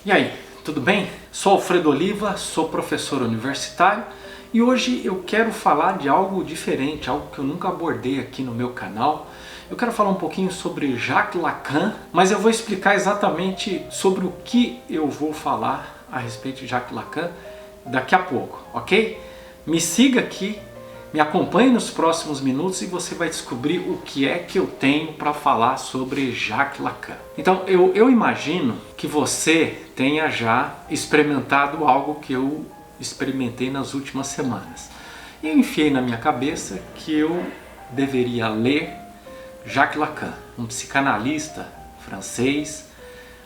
E aí, tudo bem? Sou Alfredo Oliva, sou professor universitário e hoje eu quero falar de algo diferente, algo que eu nunca abordei aqui no meu canal. Eu quero falar um pouquinho sobre Jacques Lacan, mas eu vou explicar exatamente sobre o que eu vou falar a respeito de Jacques Lacan daqui a pouco, ok? Me siga aqui, me acompanhe nos próximos minutos e você vai descobrir o que é que eu tenho para falar sobre Jacques Lacan. Então, eu imagino que você tenha já experimentado algo que eu experimentei nas últimas semanas. E eu enfiei na minha cabeça que eu deveria ler Jacques Lacan, um psicanalista francês,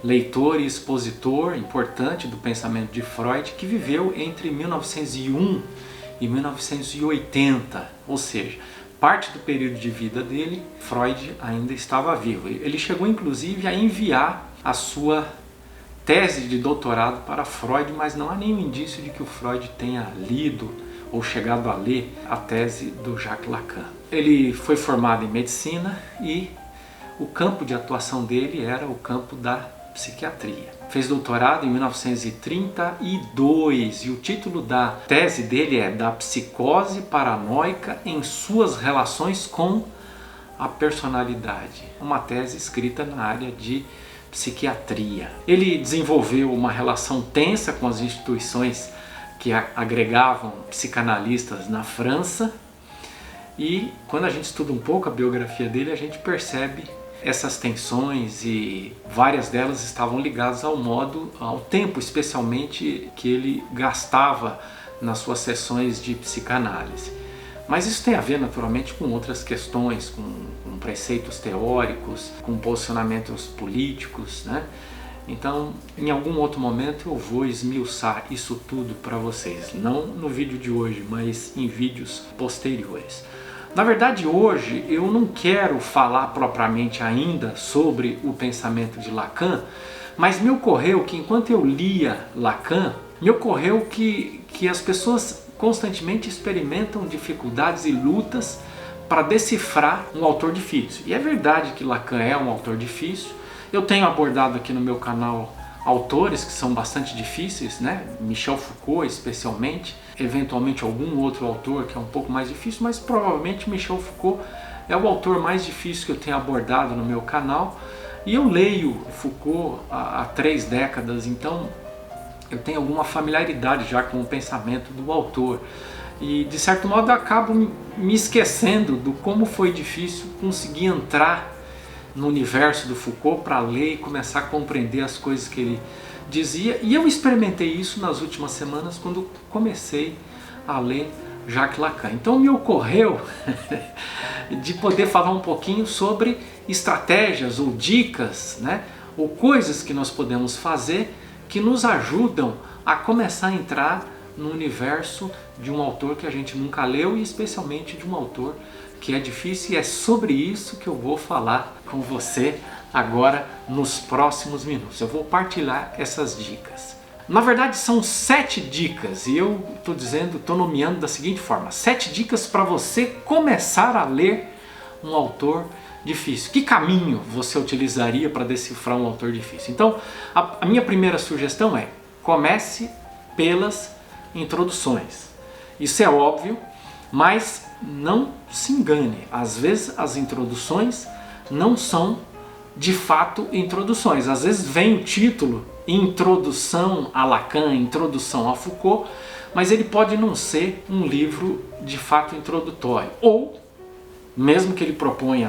leitor e expositor importante do pensamento de Freud, que viveu entre 1901 e 1980, ou seja, parte do período de vida dele, Freud ainda estava vivo. Ele chegou inclusive a enviar a sua tese de doutorado para Freud, mas não há nenhum indício de que o Freud tenha lido ou chegado a ler a tese do Jacques Lacan. Ele foi formado em medicina e o campo de atuação dele era o campo da psiquiatria. Fez doutorado em 1932 e o título da tese dele é Da Psicose Paranoica em Suas Relações com a Personalidade. Uma tese escrita na área de psiquiatria. Ele desenvolveu uma relação tensa com as instituições que agregavam psicanalistas na França e quando a gente estuda um pouco a biografia dele, a gente percebe essas tensões e várias delas estavam ligadas ao tempo especialmente que ele gastava nas suas sessões de psicanálise. Mas isso tem a ver naturalmente com outras questões, com preceitos teóricos, com posicionamentos políticos, né? Então, em algum outro momento eu vou esmiuçar isso tudo para vocês, não no vídeo de hoje, mas em vídeos posteriores. Na verdade, hoje eu não quero falar propriamente ainda sobre o pensamento de Lacan, mas me ocorreu que enquanto eu lia Lacan, me ocorreu que as pessoas constantemente experimentam dificuldades e lutas para decifrar um autor difícil. E é verdade que Lacan é um autor difícil. Eu tenho abordado aqui no meu canal autores que são bastante difíceis, né? Michel Foucault especialmente, eventualmente algum outro autor que é um pouco mais difícil, mas provavelmente Michel Foucault é o autor mais difícil que eu tenho abordado no meu canal. E eu leio Foucault há 3 décadas, então eu tenho alguma familiaridade já com o pensamento do autor. E de certo modo eu acabo me esquecendo do como foi difícil conseguir entrar no universo do Foucault para ler e começar a compreender as coisas que ele dizia. E eu experimentei isso nas últimas semanas quando comecei a ler Jacques Lacan. Então me ocorreu de poder falar um pouquinho sobre estratégias ou dicas, né, ou coisas que nós podemos fazer que nos ajudam a começar a entrar no universo de um autor que a gente nunca leu e especialmente de um autor que é difícil, e é sobre isso que eu vou falar com você agora nos próximos minutos. Eu vou partilhar essas dicas. Na verdade são 7 dicas e eu estou nomeando da seguinte forma: 7 dicas para você começar a ler um autor difícil. Que caminho você utilizaria para decifrar um autor difícil? Então, a minha primeira sugestão é: comece pelas introduções. Isso é óbvio, mas não se engane. Às vezes as introduções não são de fato introduções. Às vezes vem o título Introdução a Lacan, Introdução a Foucault, mas ele pode não ser um livro de fato introdutório. Ou, mesmo que ele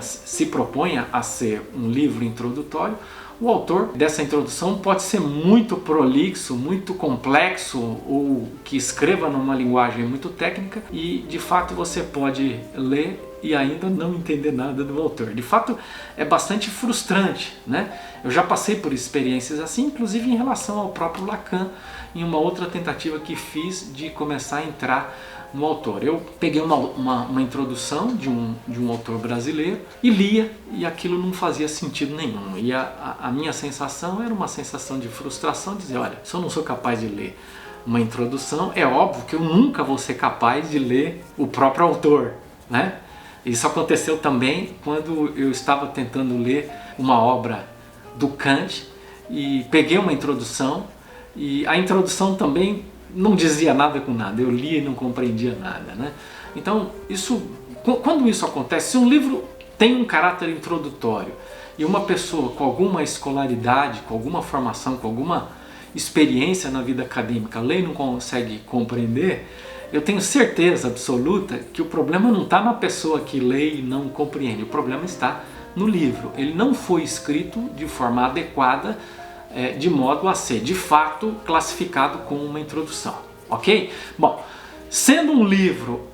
se proponha a ser um livro introdutório, o autor dessa introdução pode ser muito prolixo, muito complexo, ou que escreva numa linguagem muito técnica e de fato você pode ler e ainda não entender nada do autor. De fato é bastante frustrante, né? Eu já passei por experiências assim, inclusive em relação ao próprio Lacan, em uma outra tentativa que fiz de começar a entrar no autor. Eu peguei uma introdução de um autor brasileiro e lia, e aquilo não fazia sentido nenhum. E a minha sensação era uma sensação de frustração, de dizer, olha, se eu não sou capaz de ler uma introdução, é óbvio que eu nunca vou ser capaz de ler o próprio autor, né? Isso aconteceu também quando eu estava tentando ler uma obra do Kant e peguei uma introdução, e a introdução também não dizia nada com nada, eu lia e não compreendia nada, né? Então, quando isso acontece, se um livro tem um caráter introdutório e uma pessoa com alguma escolaridade, com alguma formação, com alguma experiência na vida acadêmica lê e não consegue compreender, eu tenho certeza absoluta que o problema não está na pessoa que lê e não compreende, o problema está no livro. Ele não foi escrito de forma adequada, de modo a ser, de fato, classificado como uma introdução, ok? Bom, sendo um livro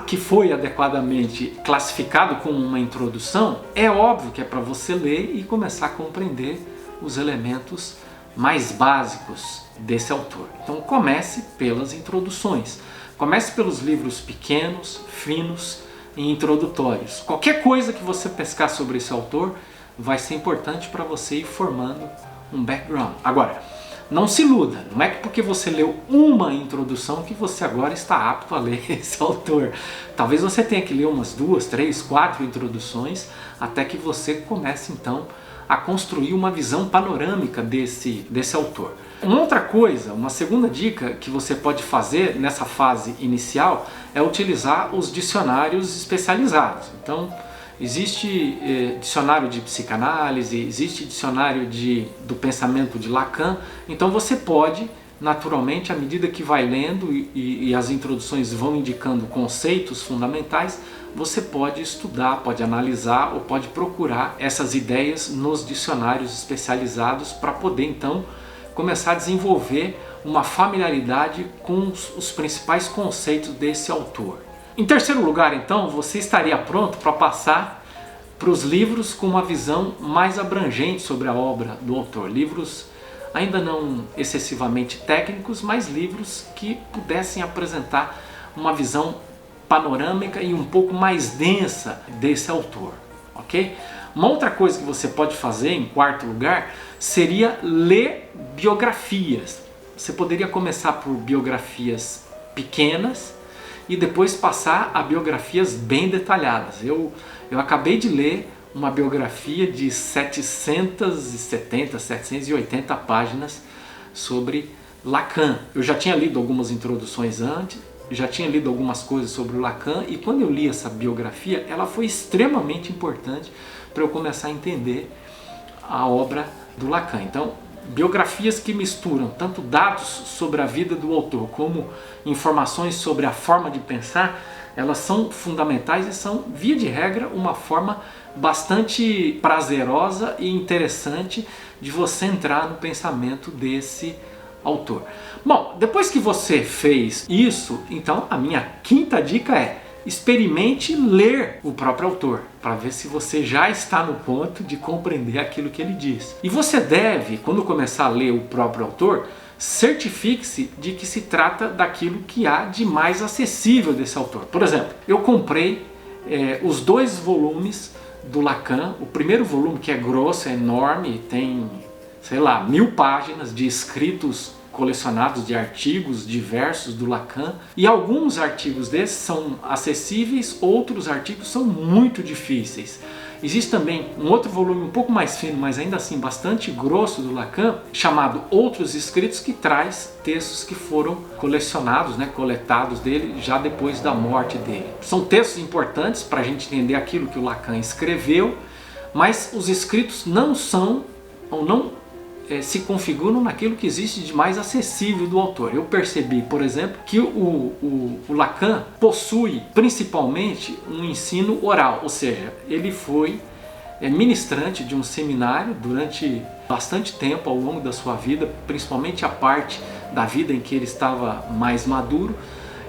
que foi adequadamente classificado como uma introdução, é óbvio que é para você ler e começar a compreender os elementos mais básicos desse autor. Então comece pelas introduções, comece pelos livros pequenos, finos e introdutórios. Qualquer coisa que você pescar sobre esse autor vai ser importante para você ir formando um background. Agora, não se iluda, não é que porque você leu uma introdução que você agora está apto a ler esse autor. Talvez você tenha que ler umas 2, 3, 4 introduções até que você comece então a construir uma visão panorâmica desse autor. Uma outra coisa, uma segunda dica que você pode fazer nessa fase inicial é utilizar os dicionários especializados. Então, existe dicionário de psicanálise, existe dicionário do pensamento de Lacan, então você pode, naturalmente, à medida que vai lendo e as introduções vão indicando conceitos fundamentais, você pode estudar, pode analisar ou pode procurar essas ideias nos dicionários especializados para poder então começar a desenvolver uma familiaridade com os principais conceitos desse autor. Em terceiro lugar, então, você estaria pronto para passar para os livros com uma visão mais abrangente sobre a obra do autor. Livros ainda não excessivamente técnicos, mas livros que pudessem apresentar uma visão panorâmica e um pouco mais densa desse autor, ok? Uma outra coisa que você pode fazer, em quarto lugar, seria ler biografias. Você poderia começar por biografias pequenas e depois passar a biografias bem detalhadas. Eu acabei de ler uma biografia de 770, 780 páginas sobre Lacan. Eu já tinha lido algumas introduções antes, já tinha lido algumas coisas sobre o Lacan, e quando eu li essa biografia, ela foi extremamente importante para eu começar a entender a obra do Lacan. Então, biografias que misturam tanto dados sobre a vida do autor como informações sobre a forma de pensar, elas são fundamentais e são, via de regra, uma forma bastante prazerosa e interessante de você entrar no pensamento desse autor. Bom, depois que você fez isso, então a minha quinta dica é: experimente ler o próprio autor, para ver se você já está no ponto de compreender aquilo que ele diz. E você deve, quando começar a ler o próprio autor, certifique-se de que se trata daquilo que há de mais acessível desse autor. Por exemplo, eu comprei os 2 volumes do Lacan. O primeiro volume, que é grosso, é enorme, tem, sei lá, 1000 páginas de escritos colecionados de artigos diversos do Lacan, e alguns artigos desses são acessíveis, outros artigos são muito difíceis. Existe também um outro volume um pouco mais fino, mas ainda assim bastante grosso do Lacan, chamado Outros Escritos, que traz textos que foram colecionados, coletados dele já depois da morte dele. São textos importantes para a gente entender aquilo que o Lacan escreveu, mas os escritos não são ou não se configuram naquilo que existe de mais acessível do autor. Eu percebi, por exemplo, que o Lacan possui principalmente um ensino oral, ou seja, ele foi ministrante de um seminário durante bastante tempo ao longo da sua vida, principalmente a parte da vida em que ele estava mais maduro,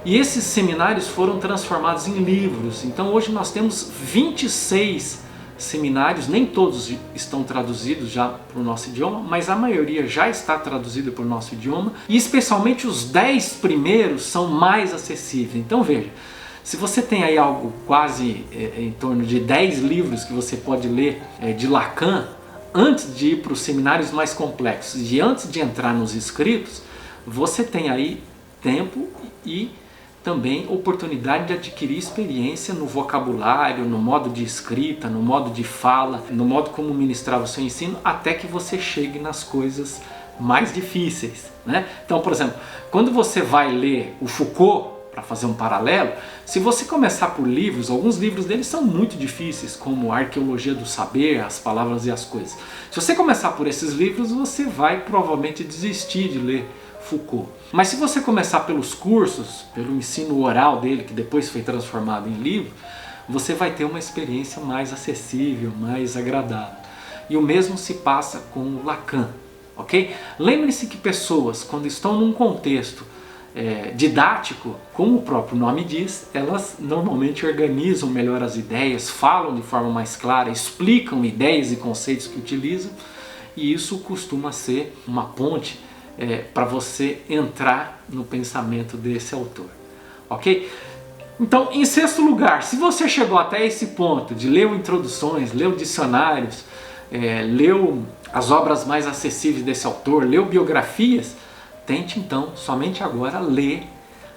e esses seminários foram transformados em livros. Então hoje nós temos 26 seminários, nem todos estão traduzidos já para o nosso idioma, mas a maioria já está traduzida para o nosso idioma, e especialmente os 10 primeiros são mais acessíveis. Então veja, se você tem aí algo quase em torno de 10 livros que você pode ler de Lacan, antes de ir para os seminários mais complexos e antes de entrar nos escritos, você tem aí tempo e também oportunidade de adquirir experiência no vocabulário, no modo de escrita, no modo de fala, no modo como ministrar o seu ensino, até que você chegue nas coisas mais difíceis, né? Então, por exemplo, quando você vai ler o Foucault, para fazer um paralelo, se você começar por livros, alguns livros dele são muito difíceis, como a Arqueologia do Saber, As Palavras e as Coisas. Se você começar por esses livros, você vai provavelmente desistir de ler Foucault. Mas se você começar pelos cursos, pelo ensino oral dele, que depois foi transformado em livro, você vai ter uma experiência mais acessível, mais agradável. E o mesmo se passa com o Lacan, ok? Lembre-se que pessoas, quando estão num contexto didático, como o próprio nome diz, elas normalmente organizam melhor as ideias, falam de forma mais clara, explicam ideias e conceitos que utilizam, e isso costuma ser uma ponte para você entrar no pensamento desse autor, ok? Então, em sexto lugar, se você chegou até esse ponto de ler introduções, leu dicionários, leu as obras mais acessíveis desse autor, leu biografias, tente então, somente agora, ler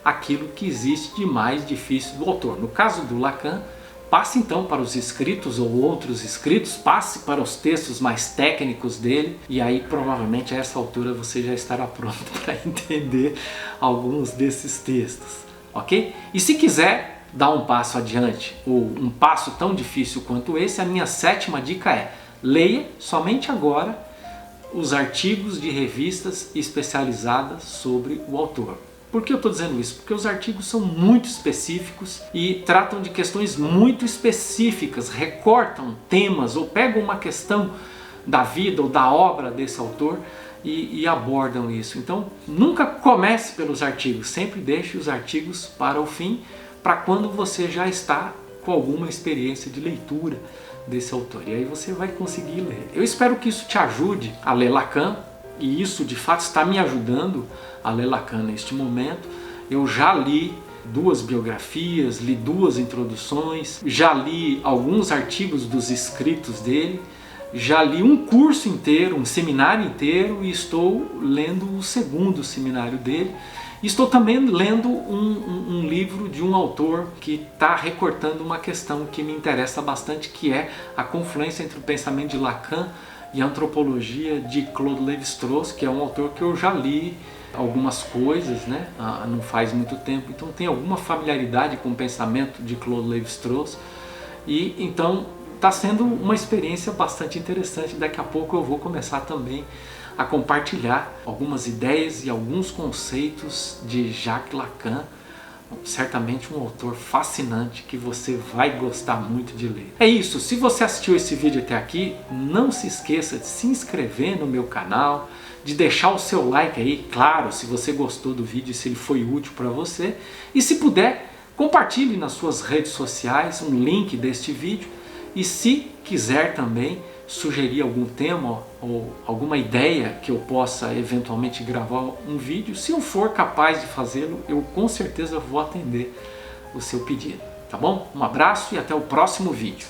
aquilo que existe de mais difícil do autor. No caso do Lacan, passe então para os escritos ou outros escritos, passe para os textos mais técnicos dele, e aí provavelmente a essa altura você já estará pronto para entender alguns desses textos, ok? E se quiser dar um passo adiante, ou um passo tão difícil quanto esse, a minha sétima dica é: leia somente agora os artigos de revistas especializadas sobre o autor. Por que eu estou dizendo isso? Porque os artigos são muito específicos e tratam de questões muito específicas, recortam temas ou pegam uma questão da vida ou da obra desse autor e abordam isso. Então, nunca comece pelos artigos, sempre deixe os artigos para o fim, para quando você já está com alguma experiência de leitura desse autor, e aí você vai conseguir ler. Eu espero que isso te ajude a ler Lacan, e isso de fato está me ajudando a ler Lacan neste momento. Eu já li 2 biografias, li 2 introduções, já li alguns artigos dos escritos dele, já li um curso inteiro, um seminário inteiro, e estou lendo o 2º seminário dele. Estou também lendo um livro de um autor que está recortando uma questão que me interessa bastante, que é a confluência entre o pensamento de Lacan e a antropologia de Claude Lévi-Strauss, que é um autor que eu já li algumas coisas, né? Não faz muito tempo, então tenho alguma familiaridade com o pensamento de Claude Lévi-Strauss, e então está sendo uma experiência bastante interessante. Daqui a pouco eu vou começar também a compartilhar algumas ideias e alguns conceitos de Jacques Lacan, certamente um autor fascinante que você vai gostar muito de ler. É isso, se você assistiu esse vídeo até aqui, não se esqueça de se inscrever no meu canal, de deixar o seu like aí, claro, se você gostou do vídeo, se ele foi útil para você, e se puder, compartilhe nas suas redes sociais um link deste vídeo, e se quiser também sugerir algum tema ou alguma ideia que eu possa eventualmente gravar um vídeo, se eu for capaz de fazê-lo, eu com certeza vou atender o seu pedido, tá bom? Um abraço e até o próximo vídeo.